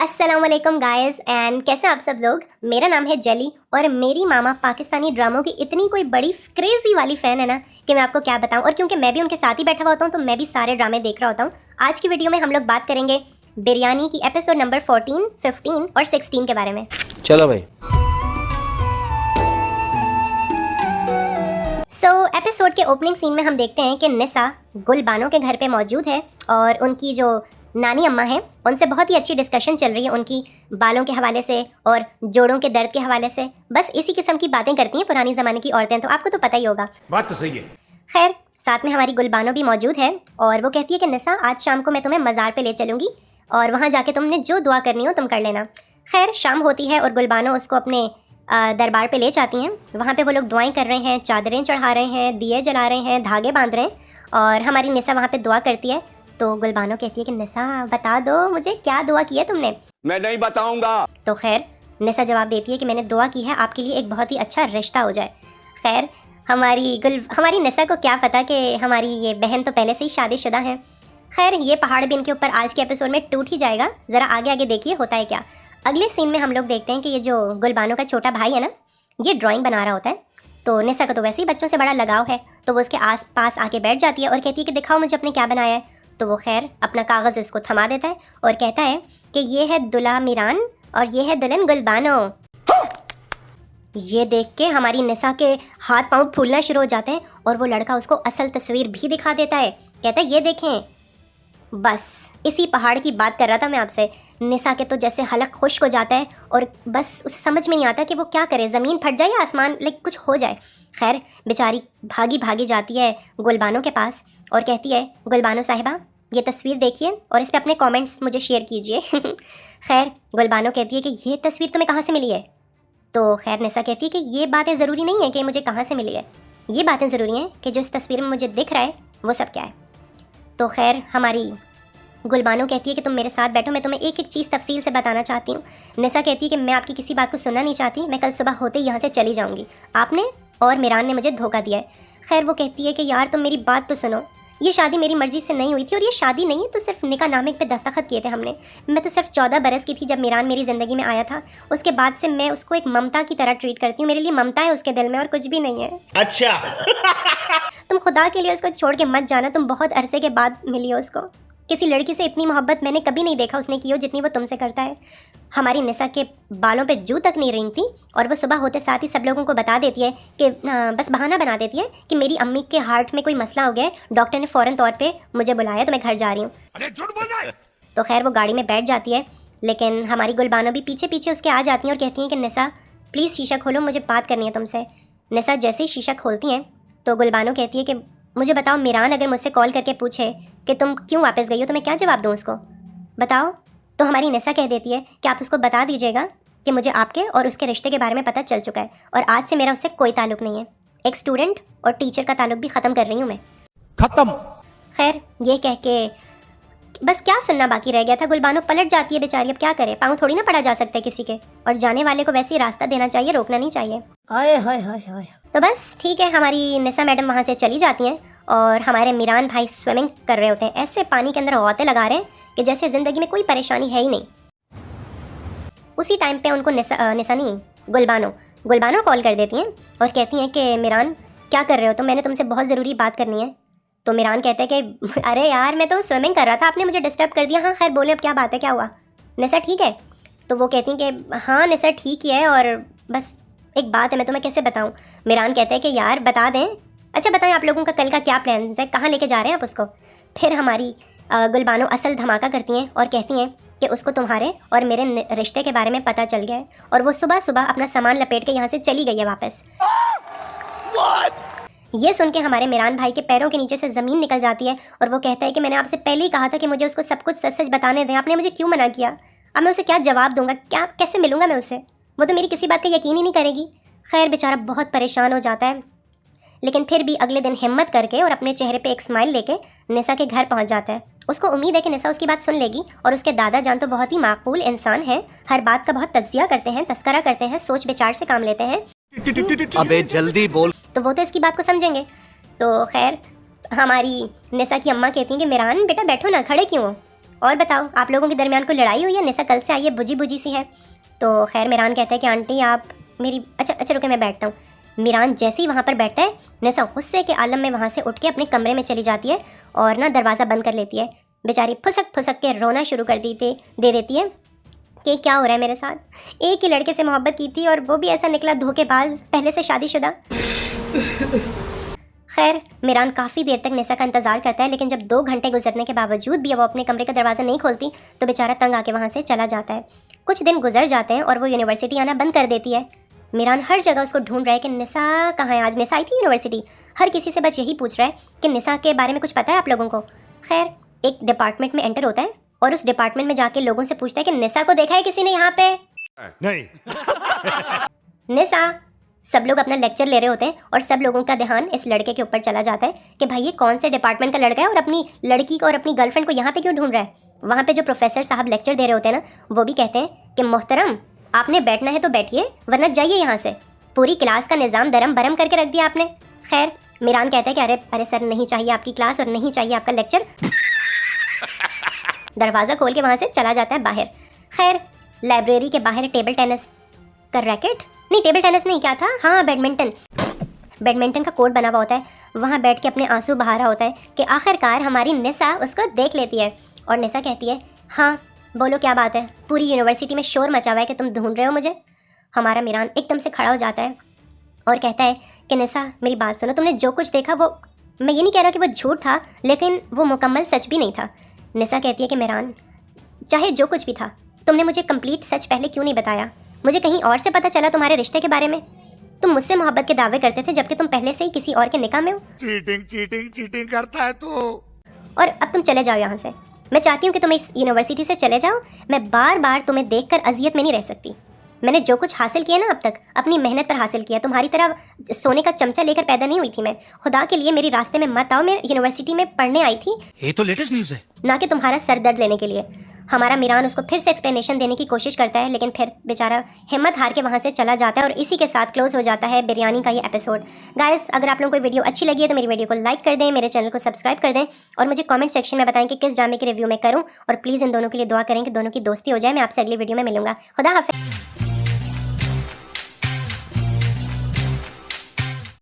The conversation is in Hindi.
अस्सलाम वालेकुम गाइस एंड कैसे हैं आप सब लोग। मेरा नाम है जेली और मेरी मामा पाकिस्तानी ड्रामों की इतनी कोई बड़ी क्रेजी वाली फ़ैन है ना कि मैं आपको क्या बताऊं। और क्योंकि मैं भी उनके साथ ही बैठा हुआ होता हूं तो मैं भी सारे ड्रामे देख रहा होता हूं। आज की वीडियो में हम लोग बात करेंगे बिरयानी की एपिसोड नंबर 14, 15 और 16 के बारे में। चलो भाई। एपिसोड के ओपनिंग सीन में हम देखते हैं कि निसा गुलबानो के घर पे मौजूद है और उनकी जो नानी अम्मा है उनसे बहुत ही अच्छी डिस्कशन चल रही है उनकी बालों के हवाले से और जोड़ों के दर्द के हवाले से। बस इसी किस्म की बातें करती हैं पुरानी ज़माने की औरतें, तो आपको तो पता ही होगा। बात तो सही है। खैर साथ में हमारी गुलबानो भी मौजूद है और वो कहती है कि निसा आज शाम को मैं तुम्हें मज़ार पे ले चलूँगी और वहाँ जाके तुमने जो दुआ करनी हो तुम कर लेना। खैर शाम होती है और गुलबानो उसको अपने दरबार पे ले जाती हैं। वहाँ पे वो लोग दुआएं कर रहे हैं, चादरें चढ़ा रहे हैं, दिए जला रहे हैं, धागे बांध रहे हैं और हमारी निसा वहाँ पे दुआ करती है। तो गुलबानो कहती है कि निसा बता दो मुझे क्या दुआ की है तुमने। मैं नहीं बताऊंगा। तो खैर निसा जवाब देती है कि मैंने दुआ की है आपके लिए एक बहुत ही अच्छा रिश्ता हो जाए। खैर हमारी निसा को क्या पता कि हमारी ये बहन तो पहले से ही शादीशुदा है। खैर ये पहाड़ भी इनके ऊपर आज के एपिसोड में टूट ही जाएगा। ज़रा आगे आगे देखिए होता है क्या। अगले सीन में हम लोग देखते हैं कि ये जो गुलबानो का छोटा भाई है ना, ये ड्राइंग बना रहा होता है। तो निसा को तो वैसे ही बच्चों से बड़ा लगाव है, तो वो उसके आस पास आके बैठ जाती है और कहती है कि दिखाओ मुझे अपने क्या बनाया है। तो वो खैर अपना कागज़ इसको थमा देता है और कहता है कि ये है दुल्हा मीरान और ये है दुल्हन गुलबानो। ये देख के हमारी निसा के हाथ पांव फूलना शुरू हो जाते हैं और वो लड़का उसको असल तस्वीर भी दिखा देता है। कहता है ये देखें। बस इसी पहाड़ की बात कर रहा था मैं आपसे। निसा के तो जैसे हलक खुश्क हो जाता है और बस उसे समझ में नहीं आता कि वो क्या करे, ज़मीन फट जाए या आसमान कुछ हो जाए। खैर बेचारी भागी भागी जाती है गुलबानो के पास और कहती है गुलबानो साहिबा ये तस्वीर देखिए और इस पर अपने कमेंट्स मुझे शेयर कीजिए। खैर गुलबानो कहती है कि ये तस्वीर तुम्हें कहाँ से मिली है। तो खैर निसा कहती है कि ये बातें ज़रूरी नहीं है कि मुझे कहाँ से मिली है, ये बातें ज़रूरी हैं कि जो इस तस्वीर में मुझे दिख रहा है वो सब क्या है। तो खैर हमारी गुलबानो कहती है कि तुम मेरे साथ बैठो, मैं तुम्हें एक एक चीज़ तफसील से बताना चाहती हूँ। निसा कहती है कि मैं आपकी किसी बात को सुनना नहीं चाहती, मैं कल सुबह होते ही यहाँ से चली जाऊँगी, आपने और मीरान ने मुझे धोखा दिया है। खैर वो कहती है कि यार तुम मेरी बात तो सुनो, ये शादी मेरी मर्ज़ी से नहीं हुई थी और ये शादी नहीं है तो सिर्फ निकाह नामे पे दस्तखत किए थे हमने। मैं तो सिर्फ 14 बरस की थी जब मीरान मेरी ज़िंदगी में आया था। उसके बाद से मैं उसको एक ममता की तरह ट्रीट करती हूँ, मेरे लिए ममता है उसके दिल में और कुछ भी नहीं है। अच्छा। तुम खुदा के लिए उसको छोड़ के मत जाना, तुम बहुत अरसे के बाद मिली हो उसको। किसी लड़की से इतनी मोहब्बत मैंने कभी नहीं देखा उसने की हो जितनी वो तुमसे करता है। हमारी निसा के बालों पे जू तक नहीं रेंगती और वो सुबह होते साथ ही सब लोगों को बता देती है कि बस बहाना बना देती है कि मेरी अम्मी के हार्ट में कोई मसला हो गया है, डॉक्टर ने फ़ौरन तौर पे मुझे बुलाया तो मैं घर जा रही हूँ। अरे झूठ बोल रहा है। तो खैर वो गाड़ी में बैठ जाती है, लेकिन हमारी गुलबानो भी पीछे पीछे उसके आ जाती हैं और कहती हैं कि निसा प्लीज़ शीशा खोलो, मुझे बात करनी है तुमसे। निसा जैसे ही शीशा खोलती हैं तो गुलबानो कहती है कि मुझे बताओ मीरान अगर मुझसे कॉल करके पूछे कि तुम क्यों वापस गई हो तो मैं क्या जवाब दूँ उसको, बताओ। तो हमारी निसा कह देती है कि आप उसको बता दीजिएगा कि मुझे आपके और उसके रिश्ते के बारे में पता चल चुका है और आज से मेरा उससे कोई ताल्लुक़ नहीं है। एक स्टूडेंट और टीचर का ताल्लुक़ भी ख़त्म कर रही हूँ मैं। खत्म। खैर ये कह के बस क्या सुनना बाकी रह गया था। गुलबानो पलट जाती है बेचारी, अब क्या करे, पाँव थोड़ी ना पड़ा जा सकता है किसी के, और जाने वाले को वैसे ही रास्ता देना चाहिए, रोकना नहीं चाहिए। हाय हाय हाय हाय। तो बस ठीक है, हमारी निसा मैडम वहाँ से चली जाती हैं और हमारे मीरान भाई स्विमिंग कर रहे होते हैं, ऐसे पानी के अंदर गौते लगा रहे हैं कि जैसे ज़िंदगी में कोई परेशानी है ही नहीं। उसी टाइम पे उनको निसा नहीं गुलबानो कॉल कर देती हैं और कहती हैं कि मीरान क्या कर रहे हो, तो मैंने तुमसे बहुत ज़रूरी बात करनी है। तो मीरान कहते हैं कि अरे यार मैं तो स्विमिंग कर रहा था, आपने मुझे डिस्टर्ब कर दिया। हाँ खैर बोले अब क्या बात है, क्या हुआ, निसा ठीक है। तो वो कहती हैं कि हाँ निसा ठीक ही है और बस एक बात है, मैं तुम्हें कैसे बताऊँ। मीरान कहते हैं कि यार बता दें। अच्छा बताएं आप लोगों का कल का क्या प्लान है, कहाँ लेके जा रहे हैं आप उसको। फिर हमारी गुलबानो असल धमाका करती हैं और कहती हैं कि उसको तुम्हारे और मेरे रिश्ते के बारे में पता चल गया है और वो सुबह सुबह अपना सामान लपेट के यहाँ से चली गई है वापस। ये सुन के हमारे मीरान भाई के पैरों के नीचे से ज़मीन निकल जाती है और वो कहता है कि मैंने आपसे पहले ही कहा था कि मुझे उसको सब कुछ सच सच बताने दें, आपने मुझे क्यों मना किया। अब मैं उसे क्या जवाब दूंगा, क्या कैसे मिलूंगा मैं उससे, वो तो मेरी किसी बात का यकीन ही नहीं करेगी। खैर बेचारा बहुत परेशान हो जाता है, लेकिन फिर भी अगले दिन हिम्मत करके और अपने चेहरे पे एक स्माइल लेके निसा के घर पहुंच जाता है। उसको उम्मीद है कि निसा उसकी बात सुन लेगी और उसके दादा जान तो बहुत ही माकूल इंसान है, हर बात का बहुत तज्जिया करते हैं, तस्करा करते हैं, सोच विचार से काम लेते हैं। अबे जल्दी बोल। तो वो तो इसकी बात को समझेंगे। तो खैर हमारी निसा की अम्मा कहती हैं कि मीरान बेटा बैठो ना, खड़े क्यों हो। और बताओ, आप लोगों के दरमियान कोई लड़ाई हुई है? निसा कल से आई है, बुझी बुझी सी है। तो खैर मीरान कहता है कि आंटी आप मेरी अच्छा रुके, मैं बैठता हूँ। मीरान जैसे ही वहाँ पर बैठता है, निसा गुस्से के आलम में वहाँ से उठ के अपने कमरे में चली जाती है और ना दरवाज़ा बंद कर लेती है। बेचारी फुसक फुसक के रोना शुरू कर दे देती है कि क्या हो रहा है मेरे साथ। एक ही लड़के से मोहब्बत की थी और वो भी ऐसा निकला धोखेबाज, पहले से शादीशुदा। खैर मीरान काफ़ी देर तक निसा का इंतज़ार करता है, लेकिन जब 2 घंटे गुजरने के बावजूद भी वो अपने कमरे का दरवाज़ा नहीं खोलती तो बेचारा तंग आके वहाँ से चला जाता है। कुछ दिन गुजर जाते हैं और वो यूनिवर्सिटी आना बंद कर देती है। मीरान हर जगह उसको ढूंढ रहा है कि निसा कहाँ है। आज निसा आई थी यूनिवर्सिटी। हर किसी से बस यही पूछ रहा है कि निसा के बारे में कुछ पता है आप लोगों को। खैर एक डिपार्टमेंट में एंटर होता है और उस डिपार्टमेंट में जाके लोगों से पूछता है कि निसा को देखा है किसी ने यहाँ पे? नहीं। निसा। सब लोग अपना लेक्चर ले रहे होते हैं और सब लोगों का ध्यान इस लड़के के ऊपर चला जाता है कि भाई ये कौन से डिपार्टमेंट का लड़का है और अपनी लड़की को और अपनी गर्लफ्रेंड को यहाँ पे क्यों ढूंढ रहा है। वहाँ पे जो प्रोफेसर साहब लेक्चर दे रहे होते हैं ना, वो भी कहते हैं कि मोहतरम आपने बैठना है तो बैठिए, वरना जाइए यहाँ से। पूरी क्लास का निज़ाम दरम बरम करके रख दिया आपने। खैर मीरान कहता है कि अरे सर, नहीं चाहिए आपकी क्लास और नहीं चाहिए आपका लेक्चर। दरवाज़ा खोल के वहाँ से चला जाता है बाहर। खैर लाइब्रेरी के बाहर टेबल टेनिस का रैकेट, नहीं टेबल टेनिस नहीं, क्या था, हाँ बैडमिंटन का कोर्ट बना हुआ होता है। वहाँ बैठ के अपने आंसू बहा रहा होता है कि आखिरकार हमारी निसा उसको देख लेती है। और निसा कहती है हाँ बोलो क्या बात है, पूरी यूनिवर्सिटी में शोर मचा हुआ है कि तुम ढूंढ रहे हो मुझे। हमारा मीरान एकदम से खड़ा हो जाता है और कहता है कि निसा मेरी बात सुनो, तुमने जो कुछ देखा वो, मैं ये नहीं कह रहा कि वो झूठ था, लेकिन वो मुकम्मल सच भी नहीं था। निसा कहती है कि मीरान चाहे जो कुछ भी था, तुमने मुझे कंप्लीट सच पहले क्यों नहीं बताया? मुझे कहीं और से पता चला तुम्हारे रिश्ते के बारे में। तुम मुझसे मोहब्बत के दावे करते थे जबकि तुम पहले से ही किसी और के निकाह में हो। चीटिंग करता है तू। और अब तुम चले जाओ यहाँ से। मैं चाहती हूँ कि तुम इस यूनिवर्सिटी से चले जाओ। मैं बार बार तुम्हें देखकर अजियत में नहीं रह सकती। मैंने जो कुछ हासिल किया ना अब तक, अपनी मेहनत पर हासिल किया। तुम्हारी तरह सोने का चमचा लेकर पैदा नहीं हुई थी मैं। खुदा के लिए मेरी रास्ते में मत आओ। मैं यूनिवर्सिटी में पढ़ने आई थी, ये तो लेटेस्ट न्यूज़ है। ना कि तुम्हारा सर दर्द लेने के लिए। हमारा मीरान उसको फिर से एक्सप्लेनेशन देने की कोशिश करता है, लेकिन फिर बेचारा हिम्मत हार के वहाँ से चला जाता है। और इसी के साथ क्लोज हो जाता है बिरयानी का ये एपिसोड। गाइस अगर आप लोगों को वीडियो अच्छी लगी है तो मेरी वीडियो को लाइक कर दें, मेरे चैनल को सब्सक्राइब कर दें और मुझे कमेंट सेक्शन में बताएं कि किस ड्रामे की रिव्यू मैं करूं। और प्लीज़ इन दोनों के लिए दुआ करें कि दोनों की दोस्ती हो जाए। मैं आपसे अगली वीडियो में मिलूंगा। खुदा हाफिज़।